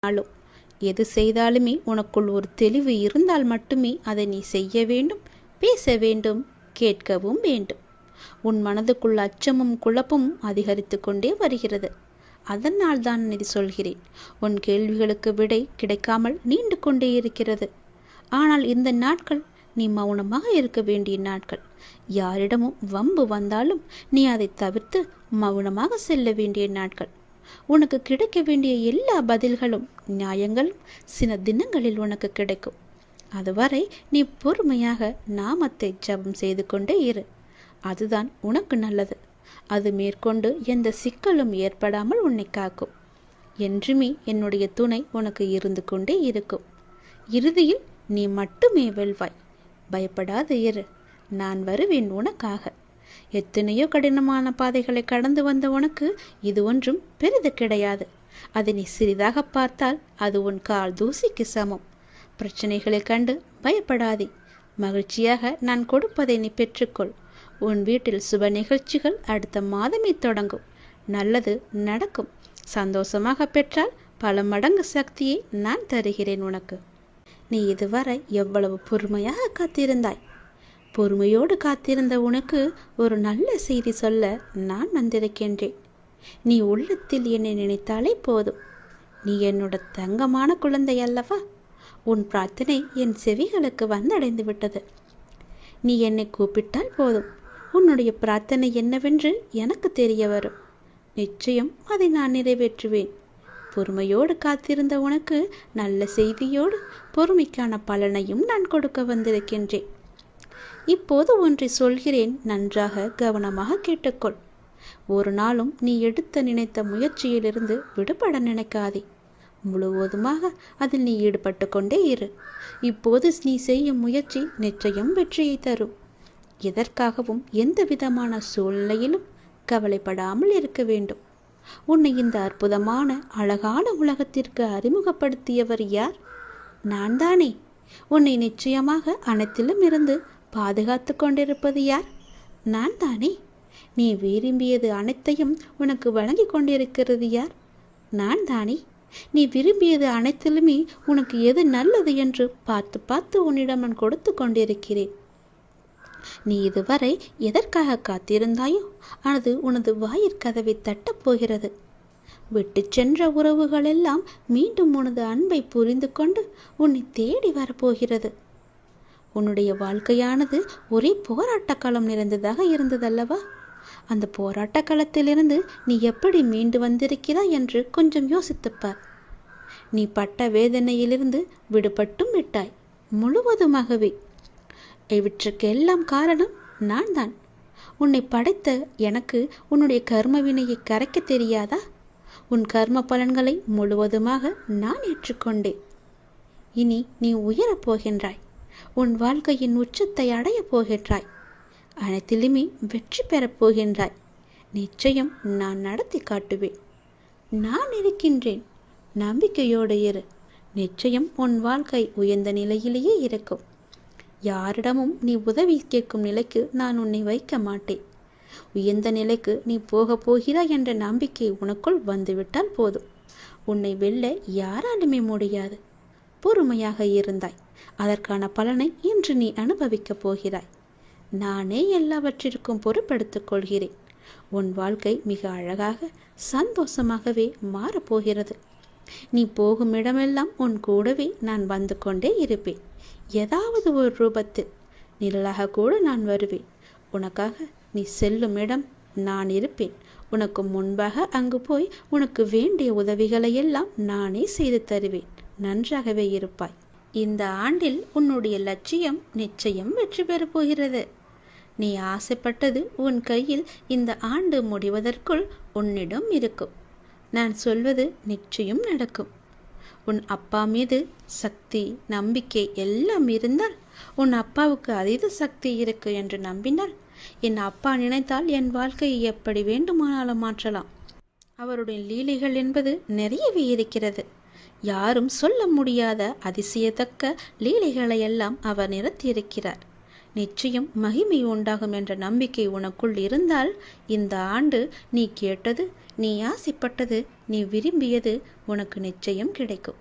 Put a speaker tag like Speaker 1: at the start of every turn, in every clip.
Speaker 1: நாளும் எது செய்தாலுமே உனக்குள் ஒரு தெளிவு இருந்தால் மட்டுமே அதை நீ செய்ய வேண்டும், பேச வேண்டும், கேட்கவும் வேண்டும். உன் மனதுக்குள் அச்சமும் குழப்பமும் அதிகரித்து கொண்டே வருகிறது. அதனால் தான் இது சொல்கிறேன். உன் கேள்விகளுக்கு விடை கிடைக்காமல் நீண்டு கொண்டே இருக்கிறது. ஆனால் இந்த நாட்கள் நீ மௌனமாக இருக்க வேண்டிய நாட்கள். யாரிடமும் வம்பு வந்தாலும் நீ அதை தவிர்த்து மௌனமாக செல்ல வேண்டிய நாட்கள். உனக்கு கிடைக்க வேண்டிய எல்லா பதில்களும் நியாயங்களும் சில தினங்களில் உனக்கு கிடைக்கும். அதுவரை நீ பொறுமையாக நாமத்தை ஜபம் செய்து கொண்டே இரு. அதுதான் உனக்கு நல்லது. அது மேற்கொண்டு எந்த சிக்கலும் ஏற்படாமல் உன்னை காக்கும். என்றுமே என்னுடைய துணை உனக்கு இருந்து கொண்டே இருக்கும். இறுதியில் நீ மட்டுமே வெல்வாய். பயப்படாது இரு. நான் வருவேன் உனக்காக. எத்தனையோ கடினமான பாதைகளை கடந்து வந்த உனக்கு இது ஒன்றும் பெரிது கிடையாது. அதை நீ சிறிதாக பார்த்தால் அது உன் கால் தூசிக்கு சமம். பிரச்சனைகளை கண்டு பயப்படாதே. மகிழ்ச்சியாக நான் கொடுப்பதை நீ பெற்றுக்கொள். உன் வீட்டில் சுப நிகழ்ச்சிகள் அடுத்த மாதமே தொடங்கும். நல்லது நடக்கும். சந்தோஷமாக பெற்றால் பல மடங்கு சக்தியை நான் தருகிறேன் உனக்கு. நீ இதுவரை எவ்வளவு பொறுமையாக காத்திருந்தாய். பொறுமையோடு காத்திருந்த உனக்கு ஒரு நல்ல செய்தி சொல்ல நான் வந்திருக்கின்றேன். நீ உள்ளத்தில் என்னை நினைத்தாலே போதும். நீ என்னோட தங்கமான குழந்தை அல்லவா? உன் பிரார்த்தனை என் செவிகளுக்கு வந்தடைந்து விட்டது. நீ என்னை கூப்பிட்டால் போதும். உன்னுடைய பிரார்த்தனை என்னவென்று எனக்கு தெரிய வரும். நிச்சயம் அதை நான் நிறைவேற்றுவேன். பொறுமையோடு காத்திருந்த உனக்கு நல்ல செய்தியோடு பொறுமைக்கான பலனையும் நான் கொடுக்க வந்திருக்கின்றேன். இப்போது ஒன்றை சொல்கிறேன், நன்றாக கவனமாக கேட்டுக்கொள். ஒரு நாளும் நீ எடுத்த நினைத்த முயற்சியிலிருந்து விடுபட நினைக்காதே. முழுவதுமாக அதில் நீ ஈடுபட்டு கொண்டே இரு. இப்போது நீ செய்யும் முயற்சி நிச்சயம் வெற்றியை தரும். எதற்காகவும் எந்த விதமான சூழ்நிலையிலும் கவலைப்படாமல் இருக்க வேண்டும். உன்னை இந்த அற்புதமான அழகான உலகத்திற்கு அறிமுகப்படுத்தியவர் யார்? நான் தானே. உன்னை நிச்சயமாக அனைத்திலும் இருந்து பாதுகாத்து கொண்டிருப்பது யார்? நான் தானே. நீ விரும்பியது அனைத்தையும் உனக்கு வழங்கி கொண்டிருக்கிறது யார்? நான் தானே. நீ விரும்பியது அனைத்திலுமே உனக்கு எது நல்லது என்று பார்த்து பார்த்து உன்னிடம் நான் கொடுத்து கொண்டிருக்கிறேன். நீ இதுவரை எதற்காக காத்திருந்தாயோ அது உனது வாயிற்கதவை தட்டப் போகிறது. விட்டு சென்ற உறவுகள் எல்லாம் மீண்டும் உனது அன்பை புரிந்து கொண்டு உன்னை தேடி வரப்போகிறது. உன்னுடைய வாழ்க்கையானது ஒரே போராட்ட களம் நிறைந்ததாக இருந்ததல்லவா? அந்த போராட்ட களத்திலிருந்து நீ எப்படி மீண்டு வந்திருக்கிறாய் என்று கொஞ்சம் யோசித்துப்பார். நீ பட்ட வேதனையிலிருந்து விடுபட்டும் விட்டாய், முழுவதுமாகவே. இவற்றுக்கெல்லாம் காரணம் நான் தான். உன்னை படைத்த எனக்கு உன்னுடைய கர்மவினையை கரைக்க தெரியாதா? உன் கர்ம பலன்களை முழுவதுமாக நான் ஏற்றுக்கொண்டேன். இனி நீ உயரப் போகின்றாய். உன் வாழ்க்கையின் உச்சத்தை அடையப் போகின்றாய். அனைத்திலுமே வெற்றி பெறப் போகின்றாய். நிச்சயம் நான் நடத்தி காட்டுவேன். நான் இருக்கின்றேன். நம்பிக்கையோடு இரு. நிச்சயம் உன் வாழ்க்கை உயர்ந்த நிலையிலேயே இருக்கும். யாரிடமும் நீ உதவி கேட்கும் நிலைக்கு நான் உன்னை வைக்க மாட்டேன். உயர்ந்த நிலைக்கு நீ போகப் போகிறாய் என்ற நம்பிக்கை உனக்குள் வந்துவிட்டால் போதும். உன்னை வெல்ல யாராலுமே முடியாது. பொறுமையாக இருந்தாய். அதற்கான பலனை இன்று நீ அனுபவிக்கப் போகிறாய். நானே எல்லாவற்றிற்கும் பொறுப்பெடுத்துக் கொள்கிறேன். உன் வாழ்க்கை மிக அழகாக சந்தோஷமாகவே மாறப்போகிறது. நீ போகும் இடமெல்லாம் உன் கூடவே நான் வந்து கொண்டே இருப்பேன். ஏதாவது ஒரு ரூபத்தில் நிழலாக கூட நான் வருவேன். உனக்காக நீ செல்லும் இடம் நான் இருப்பேன். உனக்கு முன்பாக அங்கு போய் உனக்கு வேண்டிய உதவிகளை எல்லாம் நானே செய்து தருவேன். நன்றாகவே இருப்பாய். இந்த ஆண்டில் உன்னுடைய லட்சியம் நிச்சயம் வெற்றி பெறப் போகிறது. நீ ஆசைப்பட்டது உன் கையில் இந்த ஆண்டு முடிவதற்குள் உன்னிடம் இருக்கும். நான் சொல்வது நிச்சயம் நடக்கும். உன் அப்பா மீது சக்தி, நம்பிக்கை எல்லாம் இருந்தால், உன் அப்பாவுக்கு அதீத சக்தி இருக்கு என்று நம்பினால், என் அப்பா நினைத்தால் என் வாழ்க்கையை எப்படி வேண்டுமானாலும் மாற்றலாம். அவருடைய லீலைகள் என்பது நிறையவே இருக்கிறது. யாரும் சொல்ல முடியாத அதிசயத்தக்க லீலைகளை எல்லாம் அவர் நிறுத்தியிருக்கிறார். நிச்சயம் மகிமை உண்டாகும் என்ற நம்பிக்கை உனக்குள் இருந்தால் இந்த ஆண்டு நீ கேட்டது, நீ ஆசைப்பட்டது, நீ விரும்பியது உனக்கு நிச்சயம் கிடைக்கும்.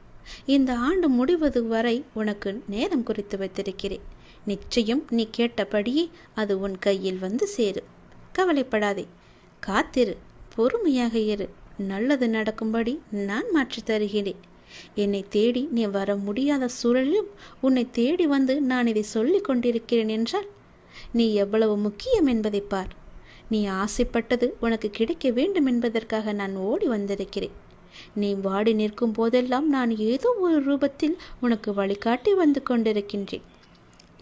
Speaker 1: இந்த ஆண்டு முடிவது வரை உனக்கு நேரம் குறித்து வைத்திருக்கிறேன். நிச்சயம் நீ கேட்டபடியே அது உன் கையில் வந்து சேரும். கவலைப்படாதே, காத்திரு, பொறுமையாக இரு. நல்லது நடக்கும்படி நான் மாற்றி தருகிறேன். என்னை தேடி நீ வர முடியாத சூழலிலும் உன்னை தேடி வந்து நான் இதை சொல்லிக் கொண்டிருக்கிறேன் என்றால் நீ எவ்வளவு முக்கியம் என்பதை பார். நீ ஆசைப்பட்டது உனக்கு கிடைக்க வேண்டும் என்பதற்காக நான் ஓடி வந்திருக்கிறேன். நீ வாடி நிற்கும் போதெல்லாம் நான் ஏதோ ஒரு ரூபத்தில் உனக்கு வழிகாட்டி வந்து கொண்டிருக்கின்றேன்.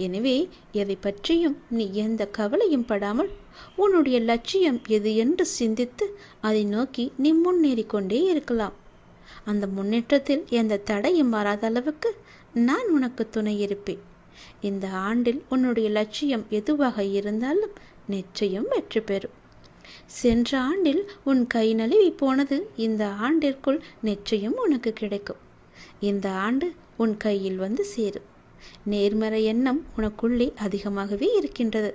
Speaker 1: எனவே எதை பற்றியும் நீ எந்த கவலையும் படாமல் உன்னுடைய லட்சியம் எது என்று சிந்தித்து அதை நோக்கி நீ முன்னேறி கொண்டே இருக்கலாம். அந்த முன்னேற்றத்தில் எந்த தடையும் வராத அளவுக்கு நான் உனக்கு துணை இருப்பேன். இந்த ஆண்டில் உன்னுடைய லட்சியம் எதுவாக இருந்தாலும் நிச்சயம் வெற்றி பெறும். சென்ற ஆண்டில் உன் கை நழுவி போனது இந்த ஆண்டிற்குள் நிச்சயம் உனக்கு கிடைக்கும். இந்த ஆண்டு உன் கையில் வந்து சேரும். நேர்மறை எண்ணம் உனக்குள்ளே அதிகமாகவே இருக்கின்றது.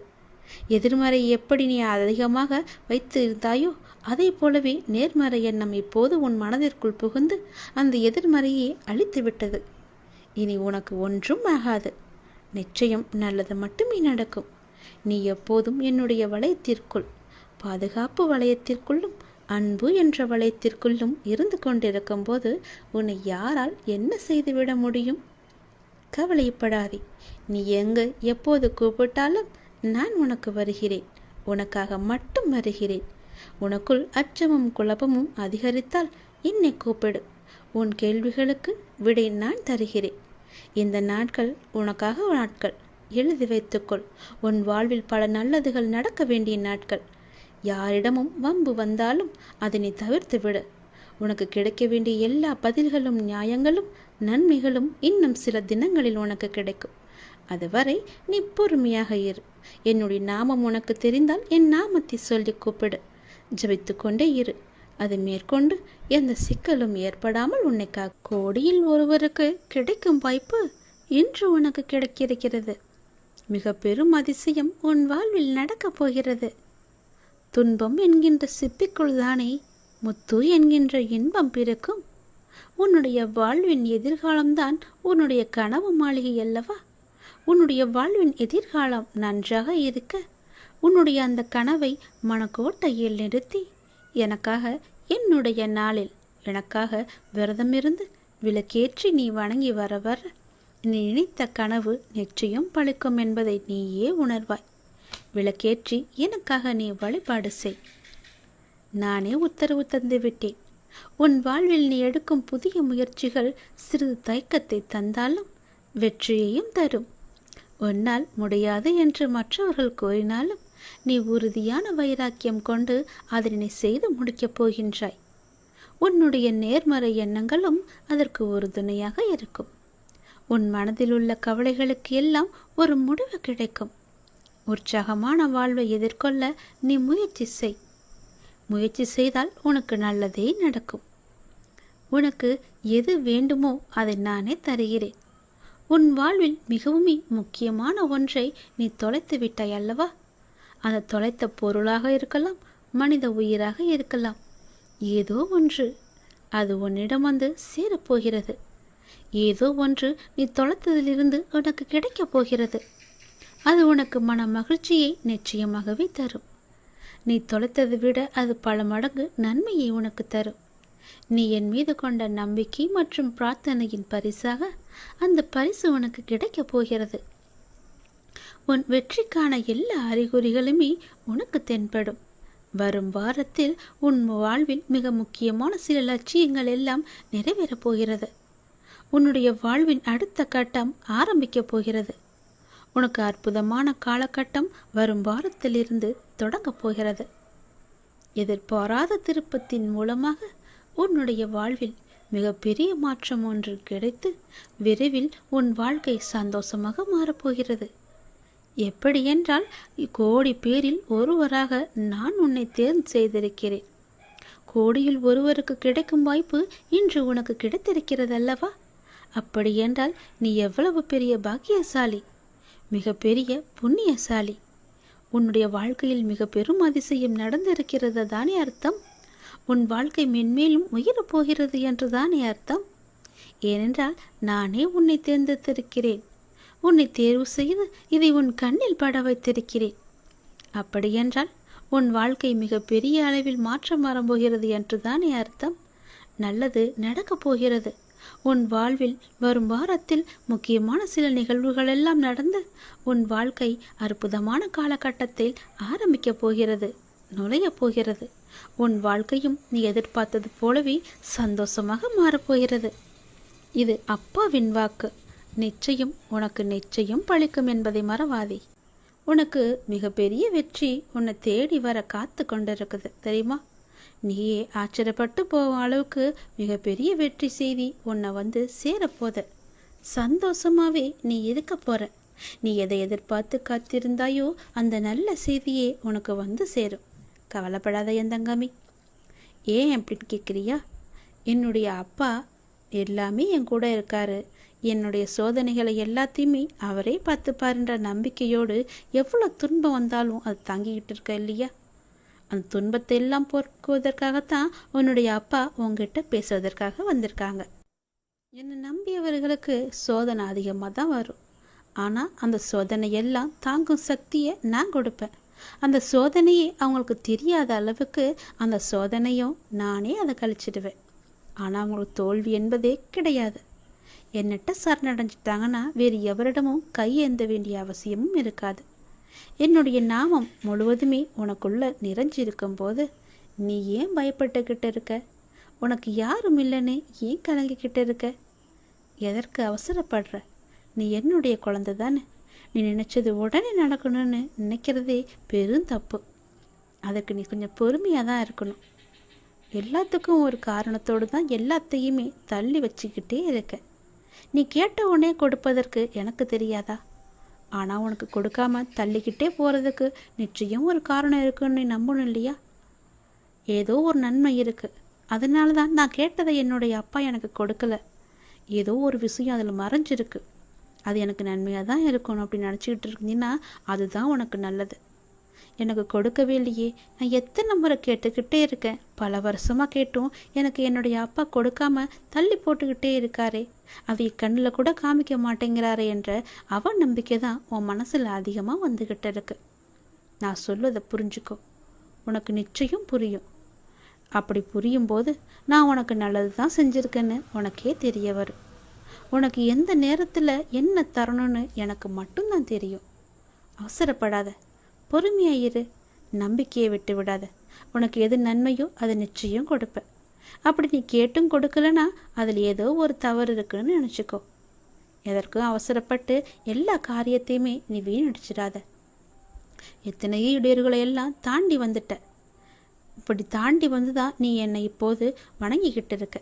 Speaker 1: எதிர்மறை எப்படி நீ அதிகமாக வைத்து இருந்தாயோ அதே போலவே நேர்மறை எண்ணம் இப்போது உன் மனதிற்குள் புகுந்து அந்த எதிர்மறையை அழித்து விட்டது. இனி உனக்கு ஒன்றும் ஆகாது. நிச்சயம் நல்லது மட்டுமே நடக்கும். நீ எப்போதும் என்னுடைய வளையத்திற்குள், பாதுகாப்பு வளையத்திற்குள்ளும் அன்பு என்ற வளையத்திற்குள்ளும் இருந்து கொண்டிருக்கும் போது உன்னை யாரால் என்ன செய்துவிட முடியும்? கவலைப்படாதே. நீ எங்கு எப்போது கூப்பிட்டாலும் நான் உனக்கு வருகிறேன். உனக்காக மட்டும் வருகிறேன். உனக்குள் அச்சமும் குழப்பமும் அதிகரித்தால் என்னை கூப்பிடு. உன் கேள்விகளுக்கு விடை நான் தருகிறேன். இந்த நாட்கள் உனக்காக நாட்கள். எழுதி வைத்துக்கொள். உன் வாழ்வில் பல நல்லதுகள் நடக்க வேண்டிய நாட்கள். யாரிடமும் வம்பு வந்தாலும் அதனை தவிர்த்து விடு. உனக்கு கிடைக்க வேண்டிய எல்லா பதில்களும் நியாயங்களும் நன்மைகளும் இன்னும் சில தினங்களில் உனக்கு கிடைக்கும். அதுவரை நீ பொறுமையாக இரு. என்னுடைய நாமம் உனக்கு தெரிந்தால் என் நாமத்தை சொல்லி கூப்பிடு. ஜபித்து கொண்டே இரு. அது மேற்கொண்டு எந்த சிக்கலும் ஏற்படாமல் உன்னை கோடியில் ஒருவருக்கு கிடைக்கும் வாய்ப்பு இன்று உனக்கு கிடைக்கிறது. மிக பெரும் அதிசயம் உன் வாழ்வில் நடக்கப் போகிறது. துன்பம் என்கின்ற சிப்பிக்குள் தானே முத்து என்கின்ற இன்பம் பிறக்கும். உன்னுடைய வாழ்வின் எதிர்காலம்தான் உன்னுடைய கனவு மாளிகை அல்லவா? உன்னுடைய வாழ்வின் எதிர்காலம் நன்றாக இருக்க உன்னுடைய அந்த கனவை மனக்கோட்டையில் நிறுத்தி எனக்காக என்னுடைய நாளில் எனக்காக விரதமிருந்து விளக்கேற்றி நீ வணங்கி வர வர நீ நினைத்த கனவு நிச்சயம் பழிக்கும் என்பதை நீயே உணர்வாய். விளக்கேற்றி எனக்காக நீ வழிபாடு செய். நானே உத்தரவு தந்து விட்டேன். உன் வாழ்வில் நீ எடுக்கும் புதிய முயற்சிகள் சிறிது தயக்கத்தை தந்தாலும் வெற்றியையும் தரும். உன்னால் முடியாது என்று மற்றவர்கள் கூறினாலும் நீ உறுதியான வைராக்கியம் கொண்டு அதனை செய்து முடிக்கப் போகின்றாய். உன்னுடைய நேர்மறை எண்ணங்களும் அதற்கு ஒரு துணையாக இருக்கும். உன் மனதில் உள்ள கவலைகளுக்கு எல்லாம் ஒரு முடிவு கிடைக்கும். உற்சாகமான வாழ்வை எதிர்கொள்ள நீ முயற்சி செய். முயற்சி செய்தால் உனக்கு நல்லதே நடக்கும். உனக்கு எது வேண்டுமோ அதை நானே தருகிறேன். உன் வாழ்வில் மிகவும் முக்கியமான ஒன்றை நீ தொலைத்து விட்டாய் அல்லவா? அந்த தொலைத்த பொருளாக இருக்கலாம், மனித உயிராக இருக்கலாம். ஏதோ ஒன்று அது உன்னிடம் வந்து சேரப்போகிறது. ஏதோ ஒன்று நீ தொலைத்ததிலிருந்து உனக்கு கிடைக்கப் போகிறது. அது உனக்கு மன மகிழ்ச்சியை நிச்சயமாகவே தரும். நீ தொலைத்ததை விட அது பல மடங்கு நன்மையை உனக்கு தரும். நீ என் மீது கொண்ட நம்பிக்கை மற்றும் பிரார்த்தனையின் பரிசாக அந்த பரிசு உனக்கு கிடைக்கப் போகிறது. உன் வெற்றிக்கான எல்லா அறிகுறிகளுமே உனக்கு தென்படும். வரும் வாரத்தில் உன் வாழ்வில் மிக முக்கியமான சில லட்சியங்கள் எல்லாம் நிறைவேறப் போகிறது. உன்னுடைய வாழ்வின் அடுத்த கட்டம் ஆரம்பிக்கப் போகிறது. உனக்கு அற்புதமான காலகட்டம் வரும் வாரத்திலிருந்து தொடங்கப் போகிறது. எதிர்பாராத திருப்பத்தின் மூலமாக உன்னுடைய வாழ்வில் மிகப்பெரிய மாற்றம் ஒன்று கிடைத்து விரைவில் உன் வாழ்க்கை சந்தோஷமாக மாறப்போகிறது. எப்படி என்றால் கோடி பேரில் ஒருவராக நான் உன்னை தேர்வு செய்திருக்கிறேன். கோடியில் ஒருவருக்கு கிடைக்கும் வாய்ப்பு இன்று உனக்கு கிடைத்திருக்கிறது அல்லவா? அப்படி என்றால் நீ எவ்வளவு பெரிய பாக்கியசாலி. மிகப்பெரிய புண்ணியசாலி. உன்னுடைய வாழ்க்கையில் மிக பெரும் அதிசயம் நடந்திருக்கிறது தானே அர்த்தம். உன் வாழ்க்கை மென்மேலும் உயரப் போகிறது என்று தானே அர்த்தம். ஏனென்றால் நானே உன்னை தேர்ந்தெடுத்திருக்கிறேன். உன்னை தேர்வு செய்து இதை உன் கண்ணில் பட வைத்திருக்கிறேன். அப்படியென்றால் உன் வாழ்க்கை மிக பெரிய அளவில் மாற்றம் வரப்போகிறது என்று தானே அர்த்தம். நல்லது நடக்கப் போகிறது. உன் வாழ்வில் வரும் வாரத்தில் முக்கியமான சில நிகழ்வுகள் எல்லாம் நடந்து உன் வாழ்க்கை அற்புதமான காலகட்டத்தில் ஆரம்பிக்கப் போகிறது, நுழையப் போகிறது. உன் வாழ்க்கையும் நீ எதிர்பார்த்தது போலவே சந்தோஷமாக மாறப்போகிறது. இது அப்பாவின் வாக்கு. நிச்சயம் உனக்கு நிச்சயம் பழிக்கும் என்பதை மறவாதே. உனக்கு மிகப்பெரிய வெற்றி உன்னை தேடி வர காத்து கொண்டிருக்குது தெரியுமா. நீயே ஆச்சரியப்பட்டு போகும் அளவுக்கு மிகப்பெரிய வெற்றி செய்தி உன்னை வந்து சேரப்போத. சந்தோஷமாவே நீ இருக்க போற. நீ எதை எதிர்பார்த்து காத்திருந்தாயோ அந்த நல்ல செய்தியே உனக்கு வந்து சேரும். கவலைப்படாத என் தங்கமி. ஏன் அப்படின்னு கேட்குறியா? என்னுடைய அப்பா எல்லாமே என் கூட இருக்காரு. என்னுடைய சோதனைகளை எல்லாத்தையுமே அவரே பார்த்துப்பாருன்ற நம்பிக்கையோடு எவ்வளோ துன்பம் வந்தாலும் அது தாங்கிக்கிட்டு இருக்க இல்லையா? அந்த துன்பத்தை எல்லாம் போக்குவதற்காகத்தான் உன்னுடைய அப்பா உங்ககிட்ட பேசுவதற்காக வந்திருக்காங்க. என்னை நம்பியவர்களுக்கு சோதனை அதிகமாக தான் வரும். ஆனால் அந்த சோதனை எல்லாம் தாங்கும் சக்தியை நான் கொடுப்பேன். அந்த சோதனையே அவங்களுக்கு தெரியாத அளவுக்கு அந்த சோதனையும் நானே அதை கழிச்சிடுவேன். ஆனால் அவங்களுக்கு தோல்வி என்பதே கிடையாது. என்னட்ட சரணடைஞ்சிட்டாங்கன்னா வேறு எவரிடமும் கையேந்த வேண்டிய அவசியமும் இருக்காது. என்னுடைய நாமம் முழுவதுமே உனக்குள்ள நிறைஞ்சிருக்கும் போது நீ ஏன் பயப்பட்டுக்கிட்டு இருக்க? உனக்கு யாரும் இல்லைன்னு ஏன் கலங்கிக்கிட்டு இருக்க? எதற்கு அவசரப்படுற? நீ என்னுடைய குழந்தை தானே. நீ நினைச்சது உடனே நடக்கணும்னு நினைக்கிறதே பெரும் தப்பு. அதுக்கு நீ கொஞ்சம் பொறுமையாக தான் இருக்கணும். எல்லாத்துக்கும் ஒரு காரணத்தோடு தான் எல்லாத்தையுமே தள்ளி வச்சுக்கிட்டே இருக்க. நீ கேட்ட உடனே கொடுப்பதற்கு எனக்கு தெரியாதா? ஆனால் உனக்கு கொடுக்காம தள்ளிக்கிட்டே போகிறதுக்கு நிச்சயம் ஒரு காரணம் இருக்குன்னு நீ நம்பணும் இல்லையா? ஏதோ ஒரு நன்மை இருக்குது. அதனால தான் நான் கேட்டதை என்னுடைய அப்பா எனக்கு கொடுக்கல. ஏதோ ஒரு விஷயம் அதில் மறைஞ்சிருக்கு. அது எனக்கு நன்மையாக தான் இருக்கணும் அப்படின்னு நினச்சிக்கிட்டு இருந்தீங்கன்னா அதுதான் உனக்கு நல்லது. எனக்கு கொடுக்கவே இல்லையே. நான் எத்தனை முறை கேட்டுக்கிட்டே இருக்கேன். பல வருஷமாக கேட்டும் எனக்கு என்னுடைய அப்பா கொடுக்காம தள்ளி போட்டுக்கிட்டே இருக்காரே, அதை கண்ணில் கூட காமிக்க மாட்டேங்கிறாரே என்ற அவன் நம்பிக்கை தான் உன் மனசில் அதிகமாக வந்துக்கிட்டு இருக்கு. நான் சொல்வதை புரிஞ்சுக்கோ. உனக்கு நிச்சயம் புரியும். அப்படி புரியும் போது நான் உனக்கு நல்லது தான் செஞ்சுருக்கேன்னு உனக்கே தெரிய வரும். உனக்கு எந்த நேரத்தில் என்ன தரணும்னு எனக்கு மட்டும்தான் தெரியும். அவசரப்படாத, பொறுமையாயிரு. நம்பிக்கையை விட்டு விடாத. உனக்கு எது நன்மையோ அதை நிச்சயம் கொடுப்பேன். அப்படி நீ கேட்டும் கொடுக்கலனா அதில் ஏதோ ஒரு தவறு இருக்குன்னு நினச்சிக்கோ. எதற்கும் அவசரப்பட்டு எல்லா காரியத்தையுமே நீ வீணடிச்சிடாத. எத்தனையோ இடையூறுகளை எல்லாம் தாண்டி வந்துட்ட. இப்படி தாண்டி வந்து தான் நீ என்னை இப்போது வணங்கிக்கிட்டு இருக்க.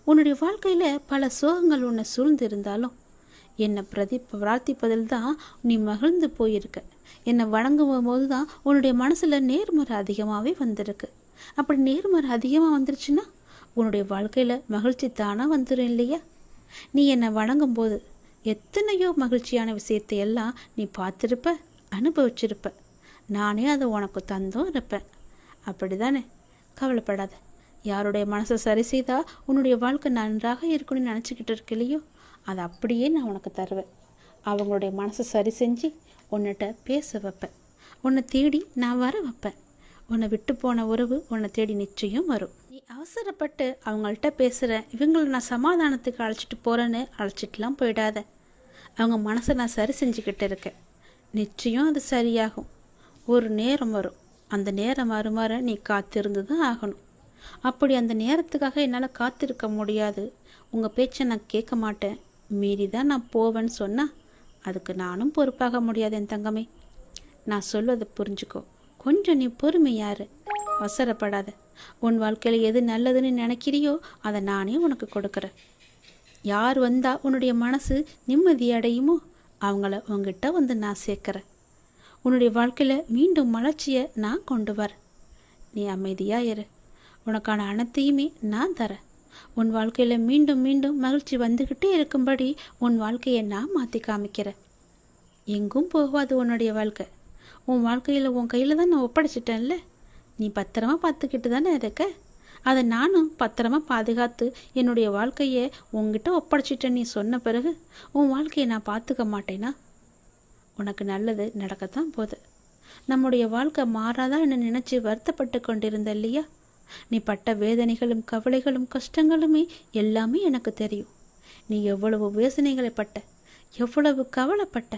Speaker 1: உன்னுடைய வாழ்க்கையில் பல சோகங்கள் உன்னை சூழ்ந்து இருந்தாலும் என்னை பிரார்த்திப்பதில் தான் நீ மகிழ்ந்து போயிருக்க. என்னை வணங்கும் போது தான் உன்னுடைய மனசில் நேர்மறை அதிகமாகவே வந்திருக்கு. அப்படி நேர்மறை அதிகமாக வந்துருச்சுன்னா உன்னுடைய வாழ்க்கையில் மகிழ்ச்சி தானாக வந்துடும் இல்லையா? நீ என்னை வணங்கும் போது எத்தனையோ மகிழ்ச்சியான விஷயத்தை எல்லாம் நீ பார்த்துருப்ப, அனுபவிச்சிருப்ப. நானே அதை உனக்கு தந்தும் இருப்பேன். அப்படி தானே? கவலைப்படாத. யாருடைய மனசை சரி செய்தால் உன்னுடைய வாழ்க்கை நன்றாக இருக்குன்னு நினச்சிக்கிட்டு இருக்க இல்லையோ, அதை அப்படியே நான் உனக்கு தருவேன். அவங்களுடைய மனசை சரி செஞ்சு உன்னிட்ட பேச வைப்பேன். உன்னை தேடி நான் வர வைப்பேன். உன்னை விட்டு போன உறவு உன்னை தேடி நிச்சயம் வரும். நீ அவசரப்பட்டு அவங்கள்ட்ட பேசுகிறேன், இவங்களை நான் சமாதானத்துக்கு அழைச்சிட்டு போகிறேன்னு அழைச்சிட்டுலாம் போயிடாத. அவங்க மனசை நான் சரி செஞ்சுக்கிட்டு இருக்கேன். நிச்சயம் அது சரியாகும். ஒரு நேரம் வரும். அந்த நேரம் வருமாற நீ காத்திருந்து தான் ஆகணும். அப்படி அந்த நேரத்துக்காக என்னால் காத்திருக்க முடியாது, உங்கள் பேச்சை நான் கேட்க மாட்டேன், மீறி தான் நான் போவேன்னு சொன்னால் அதுக்கு நானும் பொறுப்பாக முடியாது என் தங்கமே. நான் சொல்வதை புரிஞ்சுக்கோ. கொஞ்சம் நீ பொறுமையாரு. அவசரப்படாத. உன் வாழ்க்கையில் எது நல்லதுன்னு நினைக்கிறியோ அதை நானே உனக்கு கொடுக்குறேன். யார் வந்தால் உன்னுடைய மனசு நிம்மதி அடையுமோ அவங்கள உங்ககிட்ட வந்து நான் சேர்க்குறேன். உன்னுடைய வாழ்க்கையில் மீண்டும் மலர்ச்சியை நான் கொண்டு வரேன். நீ அமைதியாக இரு. உனக்கான அனைத்தையுமே நான் தரேன். உன் வாழ்க்கையில் மீண்டும் மீண்டும் மகிழ்ச்சி வந்துக்கிட்டே இருக்கும்படி உன் வாழ்க்கையை நான் மாற்றி காமிக்கிறேன். எங்கும் போகாது உன்னுடைய வாழ்க்கை. உன் வாழ்க்கையில் உன் கையில் தான் நான் ஒப்படைச்சிட்டேன்ல. நீ பத்திரமா பார்த்துக்கிட்டு தானே இருக்க. அதை நானும் பத்திரமா பாதுகாத்து என்னுடைய வாழ்க்கையை உங்ககிட்ட ஒப்படைச்சிட்டேன் நீ சொன்ன பிறகு உன் வாழ்க்கையை நான் பார்த்துக்க மாட்டேனா? உனக்கு நல்லது நடக்கத்தான் போகுது. நம்முடைய வாழ்க்கை மாறாதா என்ன நினைச்சு வருத்தப்பட்டு கொண்டிருந்த இல்லையா? நீ பட்ட வேதனைகளும் கவலைகளும் கஷ்டங்களுமே எல்லாமே எனக்கு தெரியும். நீ எவ்வளவு வேதனைகளை பட்ட, எவ்வளவு கவலைப்பட்ட,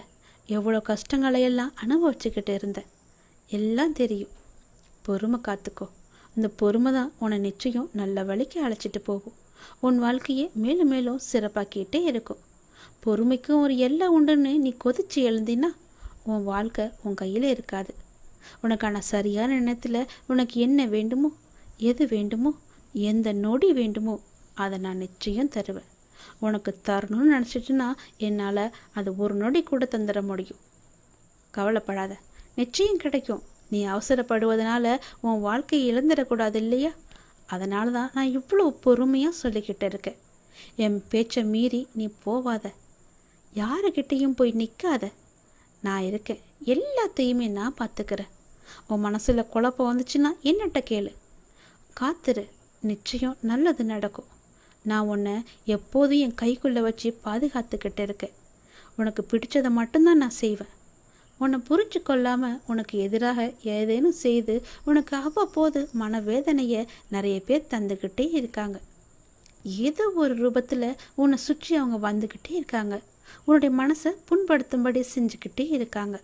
Speaker 1: எவ்வளோ கஷ்டங்களையெல்லாம் அனுபவிச்சுக்கிட்டு இருந்த, எல்லாம் தெரியும். பொறுமை காத்துக்கோ. இந்த பொறுமை தான் உன்னை நிச்சயம் நல்ல வழிக்கு அழைச்சிட்டு போகும். உன் வாழ்க்கையை மேலும் மேலும் சிறப்பாக்கிட்டே இருக்கும். பொறுமைக்கும் ஒரு எல்லை உண்டுன்னு நீ கொதிச்சு எழுந்தினா உன் வாழ்க்கை உன் கையில் இருக்காது. உனக்கான சரியான நேரத்தில் உனக்கு என்ன வேண்டுமோ, எது வேண்டுமோ, எந்த நொடி வேண்டுமோ அதை நான் நிச்சயம் தருவேன். உனக்கு தரணும்னு நினச்சிட்டுனா என்னால் அது ஒரு நொடி கூட தந்துட முடியும். கவலைப்படாத, நிச்சயம் கிடைக்கும். நீ அவசரப்படுவதனால உன் வாழ்க்கையை இழந்துடக்கூடாது இல்லையா? அதனால தான் நான் இவ்வளோ பொறுமையாக சொல்லிக்கிட்டு இருக்கேன். என் பேச்சை மீறி நீ போவாத, யாருக்கிட்டேயும் போய் நிற்காத. நான் இருக்கேன், எல்லாத்தையுமே நான் பார்த்துக்கிறேன். உன் மனசில் குழப்பம் வந்துச்சுன்னா என்னட்ட கேளு. காத்துரு, நிச்சயம் நல்லது நடக்கும். நான் உன்னை எப்போதும் என் கைக்குள்ளே வச்சு பாதுகாத்துக்கிட்டு இருக்கேன். உனக்கு பிடிச்சதை மட்டும்தான் நான் செய்வேன். உன்னை புரிஞ்சு கொள்ளாமல் உனக்கு எதிராக ஏதேனும் செய்து உனக்கு அவ்வப்போது மனவேதனையை நிறைய பேர் தந்துக்கிட்டே இருக்காங்க. ஏதோ ஒரு ரூபத்தில் உன்னை சுற்றி அவங்க வந்துக்கிட்டே இருக்காங்க. உன்னுடைய மனசை புண்படுத்தும்படி செஞ்சுக்கிட்டே இருக்காங்க.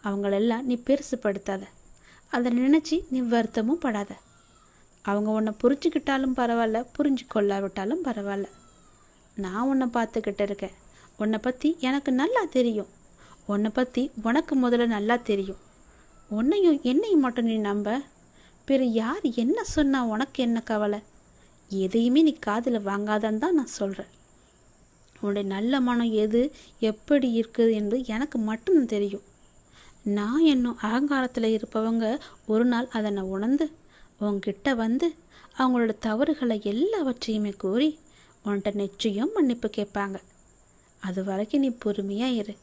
Speaker 1: அவங்களெல்லாம் நீ பெருசுப்படுத்தாத. அதை நினச்சி நீ வருத்தமும் படாத. அவங்க உன்னை புரிஞ்சுக்கிட்டாலும் பரவாயில்ல, புரிஞ்சு கொள்ளாவிட்டாலும் பரவாயில்ல. நான் உன்னை பார்த்துக்கிட்டு இருக்கேன். உன்னை பற்றி எனக்கு நல்லா தெரியும். உன்னை பற்றி உனக்கு முதல்ல நல்லா தெரியும். உன்னையும் என்னையும் மட்டும் நீ நம்ப. பிற யார் என்ன சொன்னா உனக்கு என்ன கவலை? எதையுமே நீ காதில் வாங்காதன்னு தான் நான் சொல்கிறேன். உன்னுடைய நல்ல மனம் எது எப்படி இருக்குது என்று எனக்கு மட்டும் தெரியும். நான் என்னும் அகங்காரத்தில் இருப்பவங்க ஒரு நாள் அதை நான் உணர்ந்து உன்கிட்ட வந்து அவங்களோட தவறுகளை எல்லாவற்றையுமே கூறி உன்கிட்ட நிச்சயம் மன்னிப்பு கேட்பாங்க. அது வரைக்கும் நீ பொறுமையாக இரு.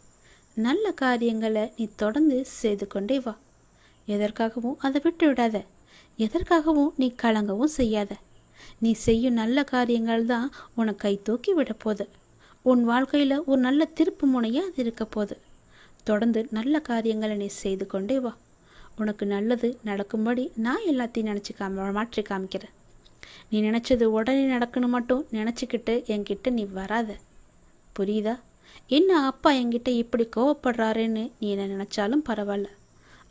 Speaker 1: நல்ல காரியங்களை நீ தொடர்ந்து செய்து கொண்டே வா. எதற்காகவும் அதை விட்டு விடாத. எதற்காகவும் நீ கலங்கவும் செய்யாத. நீ செய்யும் நல்ல காரியங்கள் தான் உனக்கு கை தூக்கி விட போகுது. உன் வாழ்க்கையில் ஒரு நல்ல திருப்பு முனையாக அது இருக்க போகுது. தொடர்ந்து நல்ல காரியங்களை நீ செய்து கொண்டே வா. உனக்கு நல்லது நடக்கும்படி நான் எல்லாத்தையும் நினச்சி மாற்றி காமிக்கிறேன். நீ நினச்சது உடனே நடக்கணும் மட்டும் நினச்சிக்கிட்டு என்கிட்ட நீ வராத. புரியுதா? என்ன அப்பா என்கிட்ட இப்படி கோவப்படுறாருன்னு நீ என்ன நினச்சாலும் பரவாயில்ல.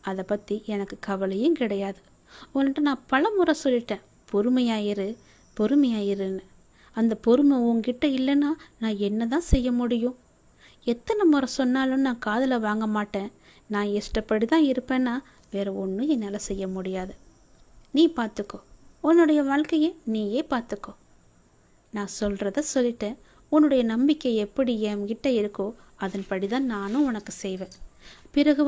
Speaker 1: அதை பற்றி எனக்கு கவலையும் கிடையாது. உன்கிட்ட நான் பல முறை சொல்லிட்டேன், பொறுமையாயிரு பொறுமையாயிருன்னு. அந்த பொறுமை உன்கிட்ட இல்லைன்னா நான் என்ன தான் செய்ய முடியும்? எத்தனை முறை சொன்னாலும் நான் காதில் வாங்க மாட்டேன். நான் இஷ்டப்படி தான் இருப்பேன்னா வேறு ஒன்றும் என்னால் செய்ய முடியாது. நீ பார்த்துக்கோ. உன்னுடைய வாழ்க்கையை நீயே பார்த்துக்கோ. நான் சொல்கிறத சொல்லிட்டேன். உன்னுடைய நம்பிக்கை எப்படி என்கிட்ட இருக்கோ அதன்படி தான் நானும் உனக்கு செய்வேன். பிறகு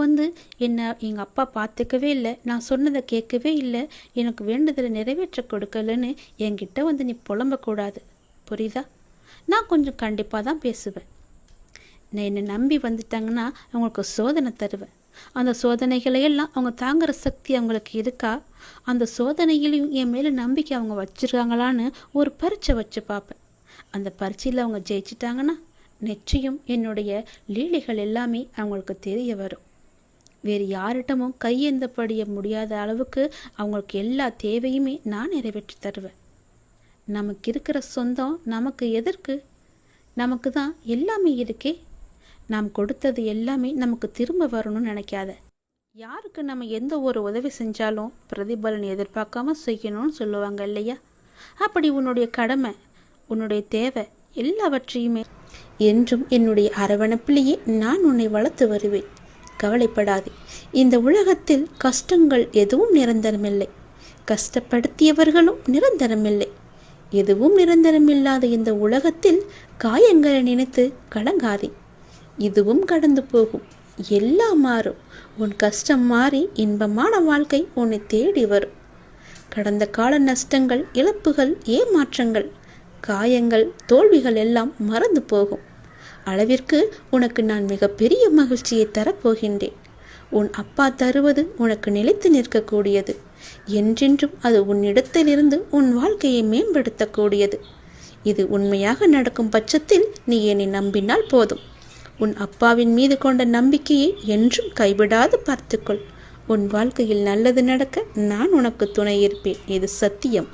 Speaker 1: என்னை எங்கள் அப்பா பார்த்துக்கவே இல்லை, நான் சொன்னதை கேட்கவே இல்லை, எனக்கு வேண்டுதலை நிறைவேற்ற கொடுக்கலன்னு என்கிட்ட நீ புலம்பக்கூடாது. புரியுதா? நான் கொஞ்சம் கண்டிப்பாக தான் பேசுவேன். நான் என்னை நம்பி வந்துட்டாங்கன்னா அவங்களுக்கு சோதனை தருவேன். அந்த சோதனைகளையெல்லாம் அவங்க தாங்குகிற சக்தி அவங்களுக்கு இருக்கா? அந்த சோதனையிலையும் என் மேலே நம்பிக்கை அவங்க வச்சுருக்காங்களான்னு ஒரு பரீட்சை வச்சு பார்ப்பேன். அந்த பரீட்சையில் அவங்க ஜெயிச்சிட்டாங்கன்னா நிச்சயம் என்னுடைய லீலைகள் எல்லாமே அவங்களுக்கு தெரிய வரும். வேறு யார்கிட்டமும் கையேந்தப்படிய முடியாத அளவுக்கு அவங்களுக்கு எல்லா தேவையுமே நான் நிறைவேற்றி தருவேன். நமக்கு இருக்கிற சொந்தம் நமக்கு எதற்கு? நமக்கு தான் எல்லாமே இருக்கே. நாம் கொடுத்தது எல்லாமே நமக்கு திரும்ப வரணும்னு நினைக்காத. யாருக்கு நம்ம எந்த ஒரு உதவி செஞ்சாலும் பிரதிபலன் எதிர்பார்க்காம செய்யணும்னு சொல்லுவாங்க இல்லையா? அப்படி உன்னுடைய கடமை, உன்னுடைய தேவை எல்லாவற்றையுமே என்றும் என்னுடைய அரவணைப்பிலேயே நான் உன்னை வளர்த்து வருவேன். கவலைப்படாதே. இந்த உலகத்தில் கஷ்டங்கள் எதுவும் நிரந்தரமில்லை. கஷ்டப்படுத்தியவர்களும் நிரந்தரமில்லை. எதுவும் நிரந்தரமில்லாத இந்த உலகத்தில் காயங்களை நினைத்து கலங்காதே. இதுவும் கடந்து போகும். எல்லாம் மாறும். உன் கஷ்டம் மாறி இன்பமான வாழ்க்கை உன்னை தேடி வரும். கடந்த கால நஷ்டங்கள், இழப்புகள், ஏமாற்றங்கள், காயங்கள், தோல்விகள் எல்லாம் மறந்து போகும். அளவிற்கு உனக்கு நான் மிகப்பெரிய மகிழ்ச்சியை தரப்போகின்றேன். உன் அப்பா தருவது உனக்கு நிலைத்து நிற்கக்கூடியது. என்றென்றும் அது உன்னிடத்திலிருந்து உன் வாழ்க்கையை மேம்படுத்தக்கூடியது. இது உண்மையாக நடக்கும் பட்சத்தில் நீ என்னை நம்பினால் போதும். உன் அப்பாவின் மீது கொண்ட நம்பிக்கையை என்றும் கைவிடாது பார்த்துக்கொள். உன் வாழ்க்கையில் நல்லது நடக்க நான் உனக்கு துணை இருப்பேன். இது சத்தியம்.